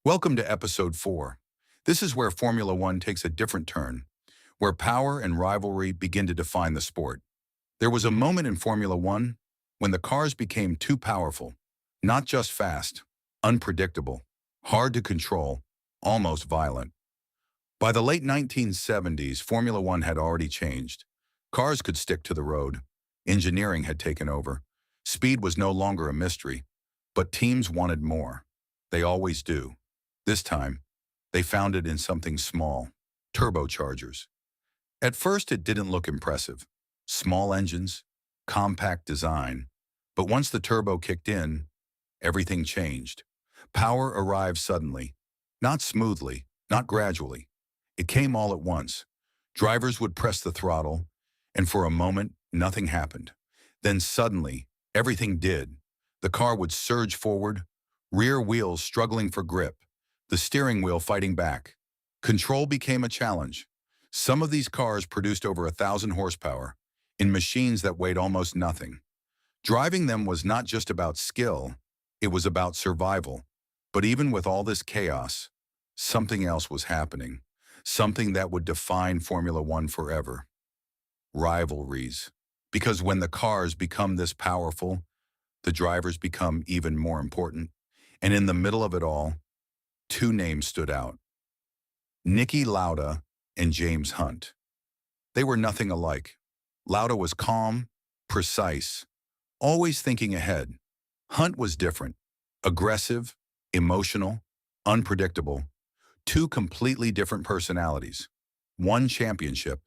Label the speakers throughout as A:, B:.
A: Welcome to episode 4. This is where Formula One takes a different turn, where power and rivalry begin to define the sport. There was a moment in Formula One when the cars became too powerful, not just fast, unpredictable, hard to control, almost violent. By the late 1970s, Formula One had already changed. Cars could stick to the road. Engineering had taken over. Speed was no longer a mystery, but teams wanted more. They always do. This time, they found it in something small, turbochargers. At first, it didn't look impressive. Small engines, compact design. But once the turbo kicked in, everything changed. Power arrived suddenly, not smoothly, not gradually. It came all at once. Drivers would press the throttle, and for a moment, nothing happened. Then suddenly, everything did. The car would surge forward, rear wheels struggling for grip, the steering wheel fighting back. Control became a challenge. Some of these cars produced over 1,000 horsepower in machines that weighed almost nothing. Driving them was not just about skill, it was about survival. But even with all this chaos, something else was happening, something that would define Formula One forever. Rivalries. Because when the cars become this powerful, the drivers become even more important. And in the middle of it all, two names stood out: Niki Lauda and James Hunt. They were nothing alike. Lauda was calm, precise, always thinking ahead. Hunt was different, aggressive, emotional, unpredictable. Two completely different personalities. One championship.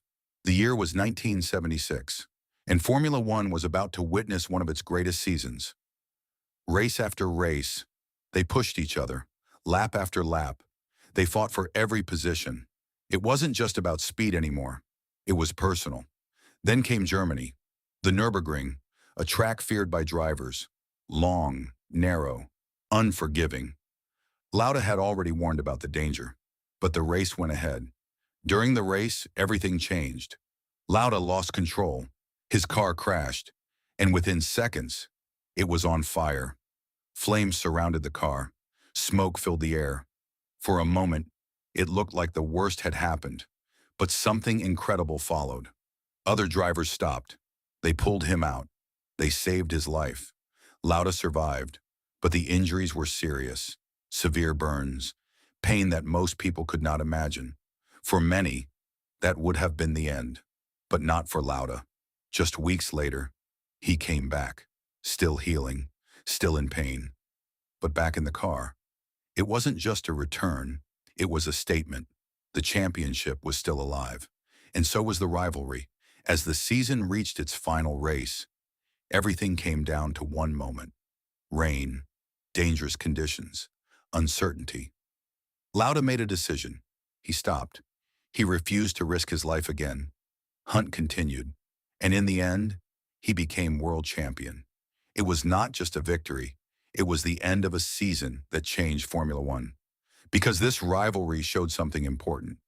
A: The year was 1976, and Formula One was about to witness one of its greatest seasons. Race after race, they pushed each other, lap after lap. They fought for every position. It wasn't just about speed anymore. It was personal. Then came Germany, the Nürburgring, a track feared by drivers. Long, narrow, unforgiving. Lauda had already warned about the danger, but the race went ahead. During the race, everything changed. Lauda lost control. His car crashed, and within seconds, it was on fire. Flames surrounded the car. Smoke filled the air. For a moment, it looked like the worst had happened, but something incredible followed. Other drivers stopped. They pulled him out. They saved his life. Lauda survived, but the injuries were serious. Severe burns, pain that most people could not imagine. For many, that would have been the end, but not for Lauda. Just weeks later, he came back, still healing, still in pain. But back in the car, it wasn't just a return, it was a statement. The championship was still alive, and so was the rivalry. As the season reached its final race, everything came down to one moment: rain, dangerous conditions, uncertainty. Lauda made a decision. He stopped. He refused to risk his life again. Hunt continued, and in the end, he became world champion. It was not just a victory, it was the end of a season that changed Formula One. Because this rivalry showed something important.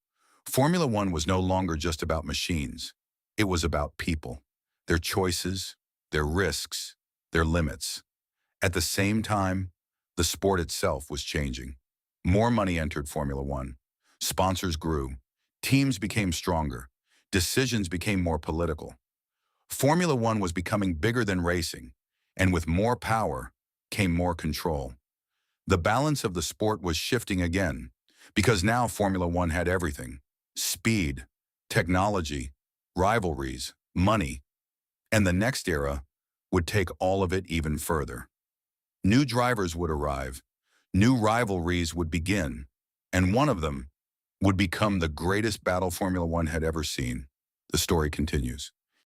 A: Formula One was no longer just about machines. It was about people, their choices, their risks, their limits. At the same time, the sport itself was changing. More money entered Formula One. Sponsors grew. Teams became stronger. Decisions became more political. Formula One was becoming bigger than racing, and with more power came more control. The balance of the sport was shifting again, because now Formula One had everything: speed, technology, rivalries, money. And the next era would take all of it even further. New drivers would arrive, new rivalries would begin, and one of them would become the greatest battle Formula One had ever seen. The story continues.